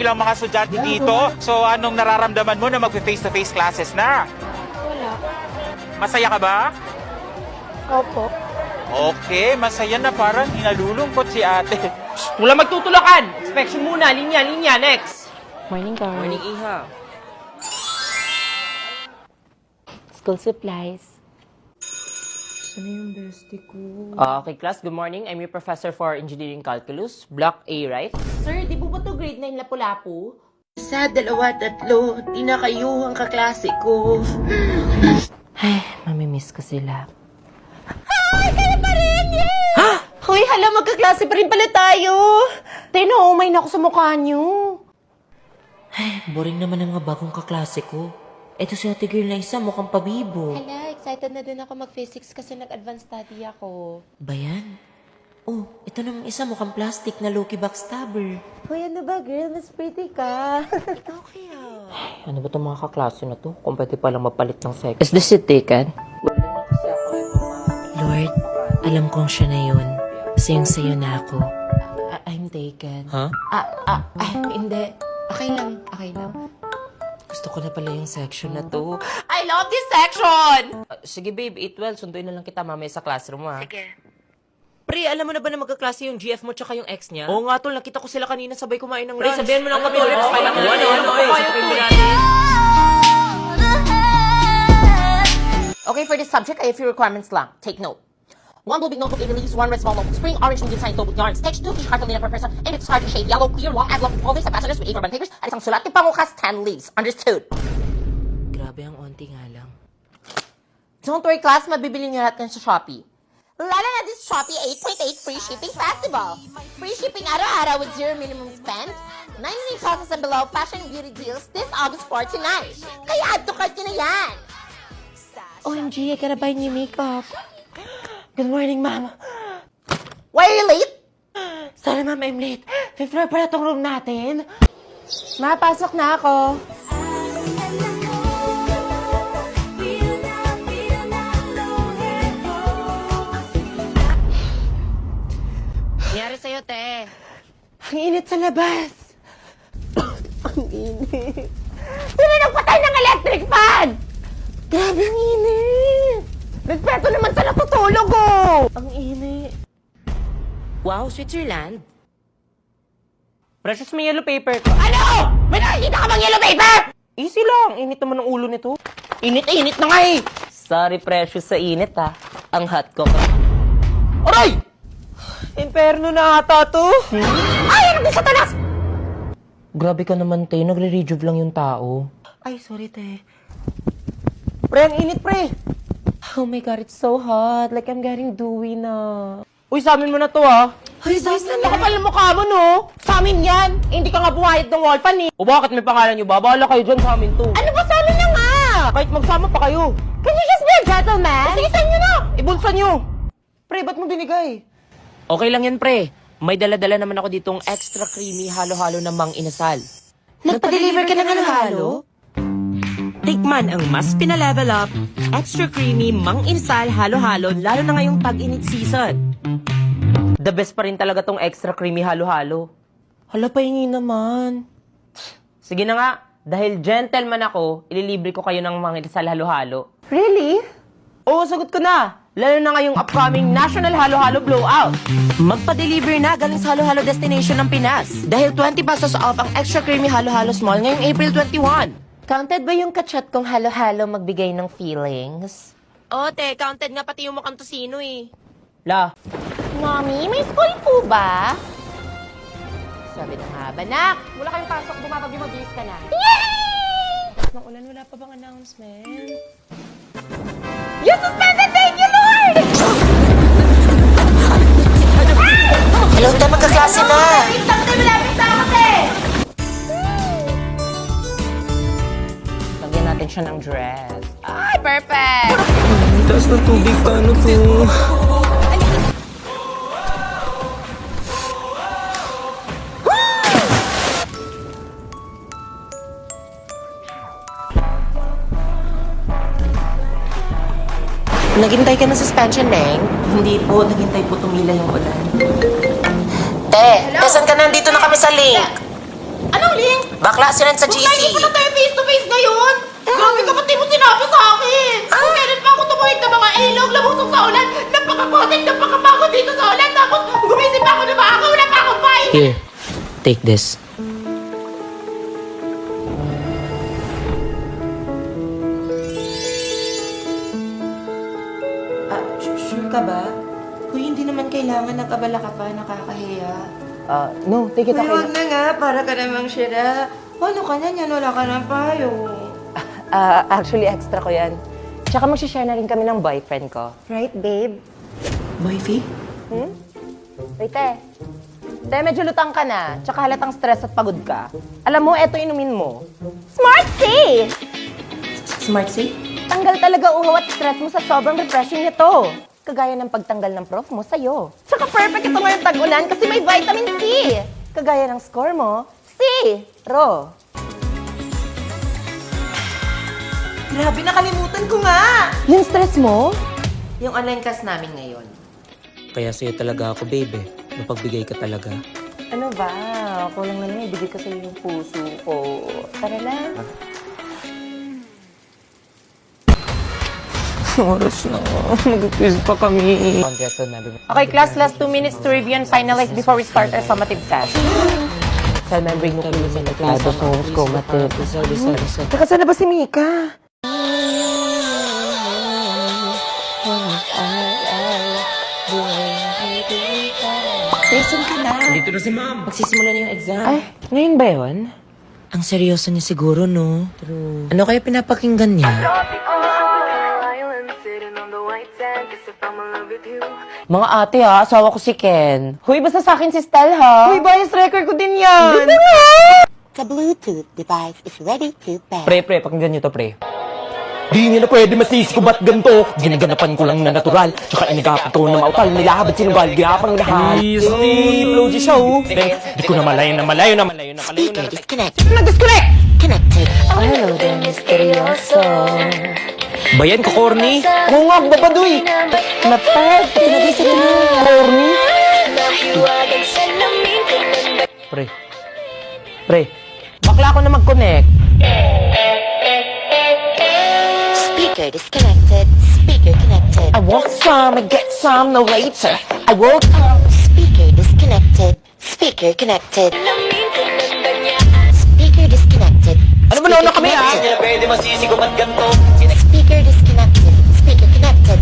ilang mga estudyante dito. So, anong nararamdaman mo na mag-face-to-face classes na? Wala. Masaya ka ba? Opo. Okay, masaya na, parang hinalulungkot si ate. Wala magtutulakan! Inspection muna, linya, next! Morning, guys. Morning, Iha. School supplies. Saan yung bestie ko? Okay, class. Good morning. I'm your professor for Engineering Calculus. Block A, right? Sir, di po ba to grade 9 lapu-lapu? Sa 2, 3, di na kayo ang kaklase ko. Ay, mamimiss ko sila. Ay, kayo pa rin! Yay! Ha? Hoy, hala, magkaklase pa rin pala tayo. Umay na ako sa mukha niyo. Ay, boring naman ang mga bagong kaklase ko. Eto si ate girl na isa, mukhang pabibo. Hala, excited na din ako mag-physics kasi nag-advanced study ako. Bayan? Oh, ito namang isa mukhang plastic na low-key backstabber. Hoy, ano ba, girl? Mas pretty ka. Okay, ano ba itong mga kaklase na to? Kung pwede palang mapalit ng sex. Is this it taken? Lord, alam kong siya na yun. Sayang-sayo na ako. I'm taken. Ha? Hindi. Okay lang. Gusto ko na pala yung section na to. I love this section! Sige babe, 8-12. Sunduin na lang kita mamaya sa classroom ha. Sige. Pre, alam mo na ba na magkaklase yung GF mo tsaka yung ex niya? Oo nga tol, nakita ko sila kanina sabay kumain ng lunch. Pre, sabihan mo lang kami ulit. Okay, for this subject, I have a few requirements lang. Take note. 1 blue big notebook, 8 leaves, 1 red small notebook, spring orange medium sized notebook yarn, sketch 2 fish cartolina per person, and it's hard to shade, yellow, clear, long, envelope, folders, and passengers with 8 urban papers, at isang sulat ng pangukas, 10 leaves. Understood? Grabe ang onti nga lang. Don't worry, class, mabibili niyo lahat yan sa Shopee. Lalo na this Shopee 8.8 free shipping festival. Free shipping araw-araw with 0 minimum spend. 99 pesos and below fashion and beauty deals this August 4 to 9. Kaya add to cart nyo na yan. OMG, I gotta buy new makeup. Good morning, ma'am. Why are you late? Sorry, ma'am, I'm late. Fifth floor pala tong room natin. Ma, pasok na ako. Nangyari sa'yo, te. Ang init sa labas. Ang init. Sino nagpatay ng electric fan? Grabe ang init. Respeto naman sa natutulog, oh! Ang init. Wow, Switzerland? Precious, may yellow paper ko. Ano? May nakikita ka bang yellow paper? Easy lang. Init naman ang ulo nito. Init na nga eh. Sorry, Precious, sa init ha. Ang hot ko ka. Aray! Imperno na ata to. Ay, ano din sa talas? Grabe ka naman, te. Nagre-rejuve lang yung tao. Ay, sorry, te. Pre, ang init, pre. Oh my God, it's so hot. Like, I'm getting dewy na. Uy, sa amin mo na to, ha? Ay, guys, Nakapal ang mukha mo, no? Sa amin yan. Eh, hindi ka nga bumayad ng wall fan, eh. O bakit may pangalan nyo ba? Bahala kayo dyan sa amin to. Ano ba sa amin na nga? Kahit magsama pa kayo. Can you just be a gentleman? Sige, saan nyo na? Ibulsa nyo. Pre, ba't mo binigay? Okay lang yan, pre. May dala-dala naman ako ditong extra creamy halo-halo na mang inasal. nagpa-deliver ka ng halo-halo? Tikman ang mas pinalevel up, extra creamy, mang insal, halo-halo, lalo na ngayong tag-init season. The best pa rin talaga tong extra creamy halo-halo. Hala, pahingi naman. Sige na nga, dahil gentleman ako, ililibre ko kayo ng mga inasal halo-halo. Really? Oo, sagot ko na. Lalo na ngayong upcoming National Halo-Halo Blowout. Magpa-deliver na galing sa halo-halo destination ng Pinas. Dahil 20 pesos off ang extra creamy halo-halo small ngayong April 21. Counted ba yung kachat kong halo-halo magbigay ng feelings? Oo, te, counted nga pati yung mukhang tosino eh. La, Mommy, may school po ba? Sabi na nga ba, nak? Wala kayong pasok, bumabagyo, mabilis ka na. Nang ulan, wala pa bang announcement? You suspended! Thank you, Lord! Hello, tayo magkaklase na. Malapit na ako, te! lagyan natin siya ng dress. Ay, perfect! Taas ng tubig, paano to? Naghintay ka ng suspension, Neng? Hindi po, naghintay po tumila yung ulan. Te, saan ka nandito na kami sa link? Anong link? Bakla sila sa GC. Hindi pa na tayo face-to-face ngayon! Grabe ka, ba't di mo sinabi sa akin? Kung kailan pa ako tumuhid ng mga ilog, labusok sa ulan, napakakotik, napakapagod dito sa ulan, tapos gumisip ako na maaga, wala pa akong pain! Here, take this. Sure ka ba? Uy, hindi naman kailangan nag-abala ka pa, nakakahiya. No, take it Uy, okay. wag na nga, para ka namang sira. Ano ka na yan? Wala ka ng payo. Actually, extra ko yan. Tsaka mag-share na rin kami ng boyfriend ko. Right, babe? Wifey? Wait, Te, medyo lutang ka na. Tsaka halatang stress at pagod ka. Alam mo, eto inumin mo. Smart Tea! Smart say? Tanggal talaga uhaw at stress mo sa sobrang refreshing nito. Kagaya ng pagtanggal ng prof mo sa'yo. Tsaka perfect ito ngayong tag-ulan kasi may vitamin C. Kagaya ng score mo, C-ro. Grabe, nakalimutan ko nga! Yung stress mo? Yung online class namin ngayon. Kaya sa'yo talaga ako, babe eh. Mapagbigay ka talaga. Ano ba? Ako lang naman ibigay ko sa'yo yung puso ko. Tara na. Oras na. Mag-quiz pa kami. Okay, class, last 2 minutes to review and finalize before we start our summative session. Cell membrane nucleus and nucleus of chromative. Teka, saan na ba si Mika? Listen ka na. Dito na si ma'am. Magsisimula na yung exam. Ay, ngayon ba yun? Ang seryoso niya siguro, no? True. Ano kaya pinapakinggan niya? Mga ate ha, asawa ko si Ken. Huy, basta sa akin si Stel ha. Huy, bias record ko din yan. Dito nga! The Bluetooth device is ready to pair. Pre, pakinggan nyo to, pre. Di nyo na pwede masisi ko ba't ganito? Ginaganapan ko lang na natural. Tsaka inagapan ko na mautal. Nilahabad sinugal, gapang lahat. Easy, Flow G Show. Di ko na malayo na. Speaker disconnected. Nag-disconnect! Connected. Oh, hello there, misteryoso. Bayan ko, corny. Oo nga, babadoy. Mapag, tinagay sa inyo. Corny. Pre. Bakla ako na mag-connect. Speaker disconnected. Speaker connected. I want some, I get some, no later. I want... Speaker disconnected. Speaker connected. Speaker disconnected. Ano ba nauna kami, ha? Speaker Pwede masisi ko ba't ganito? Speaker disconnected. Speaker connected.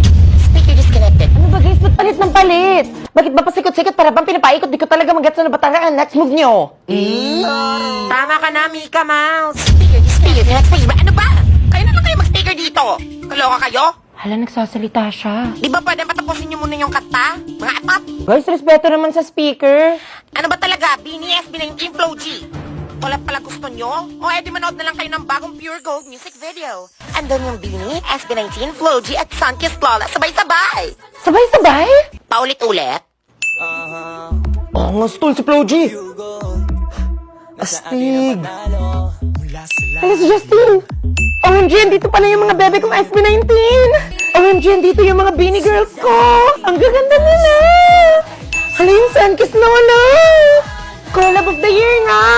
Speaker disconnected. Ano ba guys, ba't palit ng palit? Bakit ba pasikot-sikot para bang pinapaikot? Di ko talaga mag-gets na bataraan. Next move nyo. Tama ka na, Mika Mouse. Speaker connected. Ano ba? Kayo na lang kayo mag-speaker dito. Kaloka kayo? Hala, nagsasalita siya. Di ba pwede patapusin niyo muna yung kata? Mga apat. Guys, respeto naman sa speaker. Ano ba talaga? BNS, B19 Flow G. Wala pala gusto nyo? O edi manood na lang kayo ng bagong Pure Gold music video. Andun yung Beanie, SB19, Flow G at Sunkissed Lola. Sabay-sabay! Sabay-sabay? Paulit-ulit? Ang stol si Flow G. Astig. Hala si Justin. OMG, dito pala yung mga bebe kong SB19. OMG, dito yung mga Beanie Girls ko. Ang gaganda nila. Hala yung Sunkissed Lola. Collab of the year nga.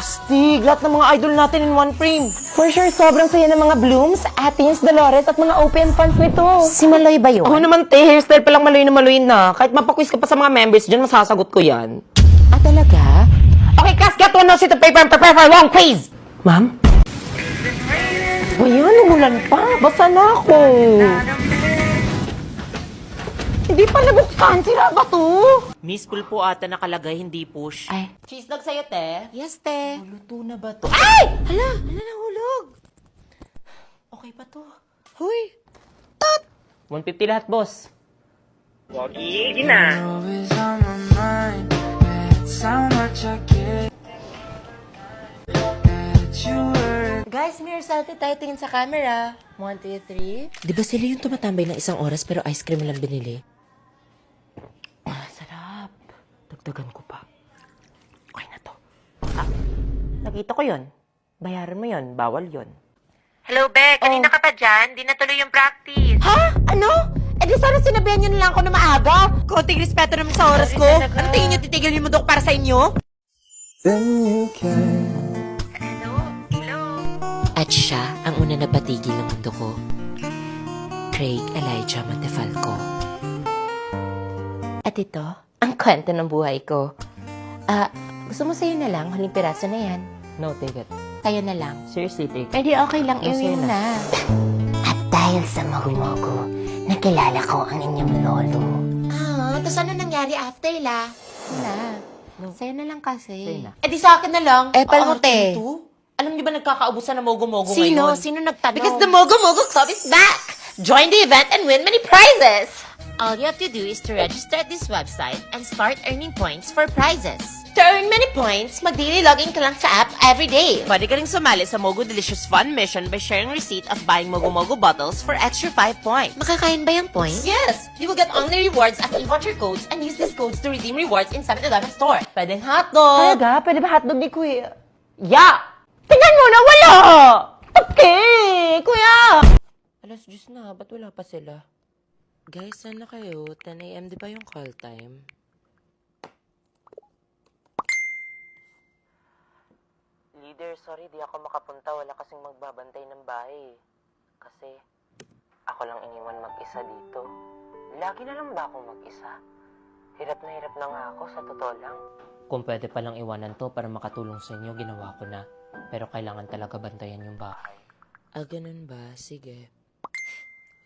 Astig, lahat ng mga idol natin in one frame. For sure, sobrang saya ng mga Blooms, Athens, Dolores, at mga open fans nito. Si Maloy ba yun? Ako naman, te, hairstyle palang maloy na. Kahit mapaquiz ka pa sa mga members dyan, masasagot ko yan. Ah, talaga? Okay, class, get one sheet of paper and prepare for a long quiz! Ma'am? O yan, umulan pa. Basa na ako. Hindi pa nabuksan. Sira ba to? Miss Pool po ata nakalagay, hindi push. Ay. Cheese dog sa'yo, te. Yes, te. Luto na ba to? Ay! Hala, nahulog. Okay pa to. Huy. 150 lahat, boss. Guys, mirror selfie tayo. Tingin sa camera. 1, 2, 3. Di ba sila yung tumatambay ng isang oras pero ice cream lang binili? Sarap. Dagdagan ko pa. Okay na to. Ah, nakita ko yon. Bayaran mo yon. Bawal yon. Hello, Beck. Kanina ka pa dyan? Di natuloy yung practice. Ha? Ano? Eh di sana sinabihan nyo na lang ako na maaga. Konting respeto naman sa oras ko. Ano tingin nyo, titigil yung mundo ko para sa inyo? Then you can At siya ang una na patigil ng mundo ko. Craig Elijah Montefalco. At ito, ang kwento ng buhay ko. Gusto mo sa'yo na lang? Huling piraso na yan. No, take it. Sa'yo na lang. Seriously, take it. Eh di okay lang, Masaya iwi mo na. na. At dahil sa mogo-mogo, nakilala ko ang inyong lolo. Tapos ano nangyari after, la? Na. Sa'yo na lang kasi. Sa'yo na. Eh di sa akin na lang. Palmote. Alam niyo ba nagkakaubusan ng mogo-mogo Sino? ngayon? Sino nagtanong? Because the Mogo Mogo Club is back! Join the event and win many prizes! All you have to do is to register at this website and start earning points for prizes. To earn many points, mag-daily login ka lang sa app every day. Pwede ka rin sumali sa Mogo Delicious Fun Mission by sharing receipt of buying Mogo-Mogo bottles for extra 5 points. Makakain ba yung points? Yes! You will get only rewards as you watch your codes and use these codes to redeem rewards in 7-Eleven store. Pwedeng hotdog. Talaga? Pwede ba hotdog ni Kuya? Ya! Tingnan mo na wala! Okay, Kuya! Alas 10 na, ba't wala pa sila? Guys, saan na kayo? 10 a.m. di ba yung call time? Leader, sorry, di ako makapunta. Wala kasing magbabantay ng bahay. Kasi ako lang iniwan mag-isa dito. Lagi na lang ba akong mag-isa? Hirap na nga ako, sa totoo lang. Kung pwede palang iwanan to para makatulong sa inyo, ginawa ko na. Pero kailangan talaga bantayan yung bahay. Ganun ba? Sige.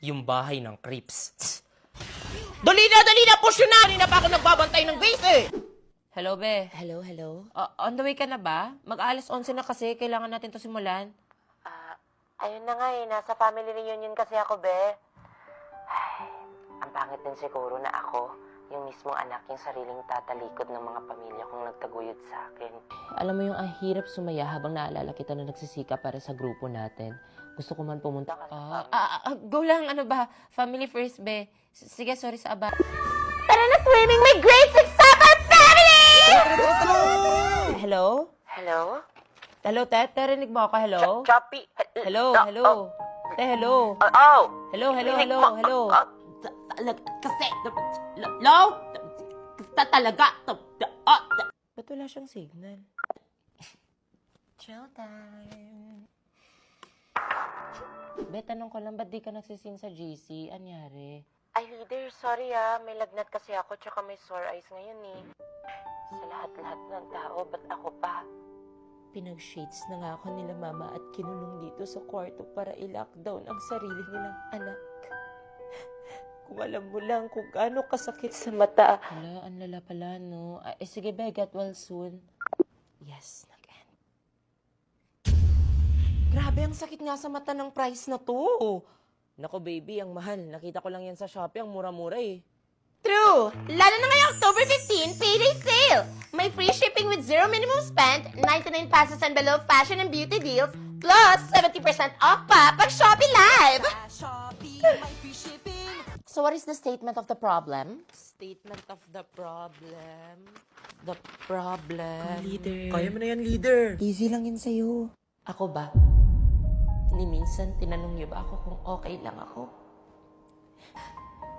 Yung bahay ng creeps. Dali na! Push yun na! Kanina pa ako nagbabantay ng base eh! Hello, be. Hello? On the way ka na ba? Mag-alas 11 na kasi. Kailangan natin to simulan. Ayun na nga eh. Nasa family reunion kasi ako, be. Ay, ang pangit din siguro na ako, yung mismong anak, yung sariling tatalikod ng mga pamilya kong nagtaguyod sa akin. Alam mo yung ang hirap sumaya habang naalala kita na nagsisika para sa grupo natin. Gusto ko man pumunta ka sa go lang, ano ba? Family first, be. Sige, sorry sa aba. Tara na swimming! May grade 6 Summer Family! Hello? Hello? Hello, Ted? Narinig mo ako? Hello? Choppy. Hello? Te, hello? Oh! Hello? Kasi, hello? Talaga. Ba't wala siyang signal? Chill time. Be, tanong ko lang, ba't di ka nagsisin sa GC? Anyari? Ay, leader, sorry may lagnat kasi ako tsaka may sore eyes ngayon eh. Sa lahat-lahat ng tao, ba't ako pa? Pinag-shades na nga ako nila mama at kinulong dito sa kwarto para i-lockdown ang sarili nilang anak. Kung alam mo lang kung gaano kasakit sa mata. Hala, ang lala pala, no? Sige, be, get well soon. Yes, nag-end. Grabe, ang sakit nga sa mata ng price na to. Nako, baby, ang mahal. Nakita ko lang yan sa Shopee, ang mura-mura eh. True! Lalo na ngayong October 15, payday sale! May free shipping with zero minimum spend, 99 pesos and below fashion and beauty deals, plus 70% off pa pag Shopee Live! So what is the statement of the problem? Statement of the problem. The problem. Leader. Kaya mo na yan, leader. Easy lang yun sa'yo. Ako ba? Ni minsan, tinanong niyo ba ako kung okay lang ako?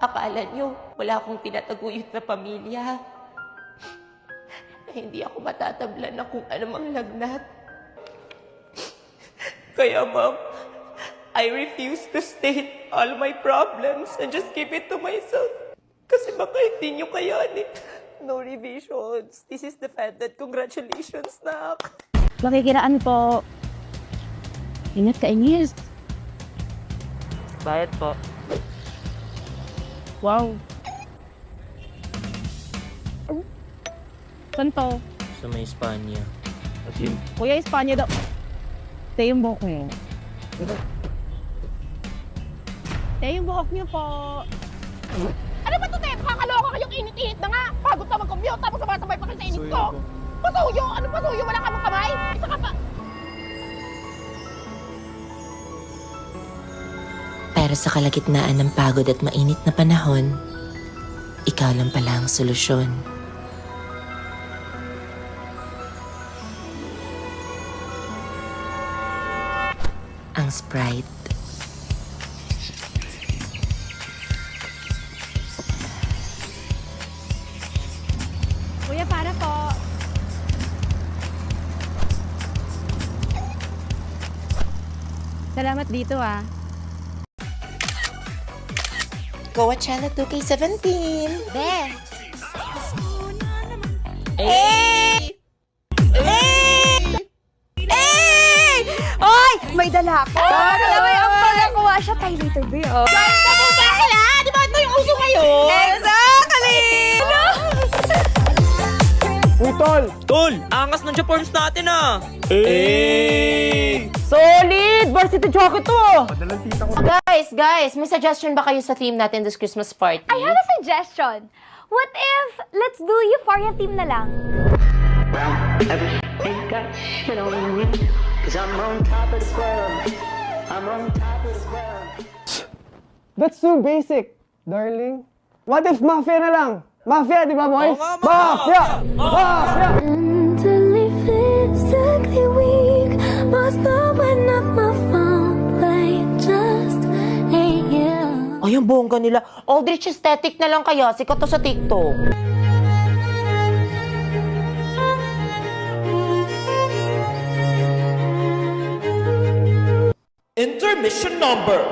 Akala niyo, wala akong tinataguyod na pamilya. Na hindi ako matatablan na kung anumang lagnat. Kaya, ma'am, I refuse to state all my problems and just keep it to myself. Kasi baka hindi niyo kayanin. No revisions. This is defended. Congratulations, nak. Makikiraan po. Ingat ka, Ingis. Bayad po. Wow. Saan to? Sa may Espanya. Kuya, Espanya daw. Tayo yung buhok niyo. Tayo yung buhok niyo po. Ano ba ito, Te? Kakaloka kayong init-init na nga. Pagod na mag-commute, tapos sabay pa kayo sa init ko. Pasuyo! Ano pasuyo? Wala ka mong kamay? Isa ka pa. Pero sa kalagitnaan ng pagod at mainit na panahon, ikaw lang pala ang solusyon. Ang Sprite. Kuya, para po. Salamat dito ah. Coachella 2K17. Be. Oy! May dala ko! Ang pagkakuha siya, tayo later, be, oh. Di ba ito yung uso ngayon? Exactly! Uy, tol! Tol, angas ng Japorms natin ah! Solid! Varsity jacket to! Guys, may suggestion ba kayo sa theme natin this Christmas party? I have a suggestion. What if, let's do Euphoria team na lang? That's too basic, darling. What if mafia na lang? Mafia, di ba, boys? Mafia! Mafia! Mentally, physically weak, must know when up my phone play just ain't you. Ay, ang bongga nila. Aldrich aesthetic na lang kaya. Sikat to sa TikTok. Intermission number!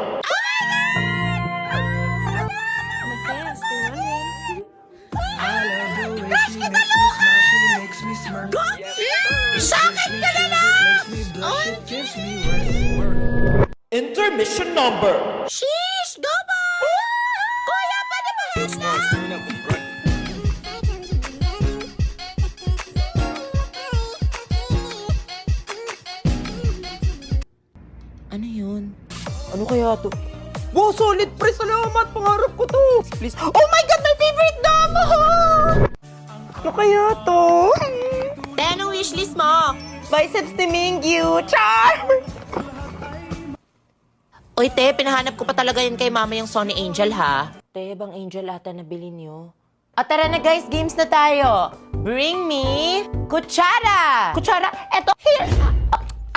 Intermission number! Sheesh! Go boys! Kuya pa naman! Ano yun? Ano kaya to? Wow, solid, pre! Salamat! Pangarap ko to! Please. Oh my God! My favorite damo! Ano kaya to? Anong wishlist mo? Biceps ni Mingyu! Char! Oy, te, pinahanap ko pa talaga yun kay mama yung Sony Angel, ha? Te, bang Angel ata nabili niyo? At tara na guys, games na tayo. Bring me kutsara! Kutsara? Eto, here!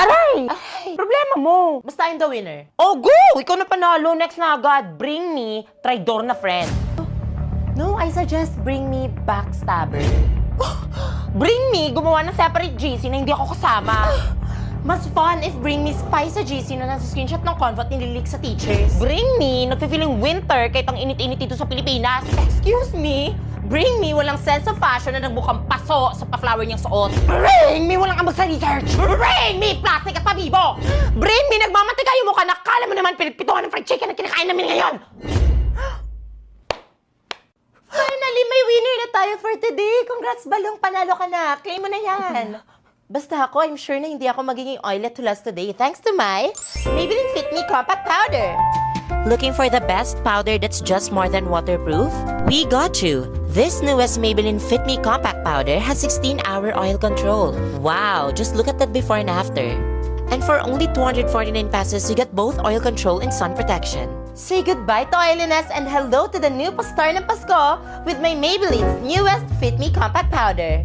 Aray! Problema mo. Basta I'm the winner. Oh, go! Ikaw na panalo. Next na agad. Bring me traidor na friend. No, I suggest bring me backstabber. Bring me gumawa ng separate GC na hindi ako kasama. Mas fun if bring me spy sa GC na nasa screenshot ng convo at nililik sa teachers. Bring me nagfe-feeling winter kahit ang init-init dito sa Pilipinas. Excuse me? Bring me walang sense of fashion na nagbukang paso sa pa-flower niyang suot. Bring me walang ambag sa research. Bring me plastic at pabibo. Bring me nagmamatika yung mukha na kala mo naman pinagpituhan ng fried chicken na kinakain namin ngayon. Finally, may winner na tayo for today. Congrats, Balong. Panalo ka na. Claim mo na yan. Basta ako, I'm sure na hindi ako magiging oilet to last today thanks to my Maybelline Fit Me Compact Powder. Looking for the best powder that's just more than waterproof? We got you! This newest Maybelline Fit Me Compact Powder has 16-hour oil control. Wow, just look at that before and after. And for only 249 pesos, you get both oil control and sun protection. Say goodbye to oiliness and hello to the new pastar ng Pasko with my Maybelline's newest Fit Me Compact Powder.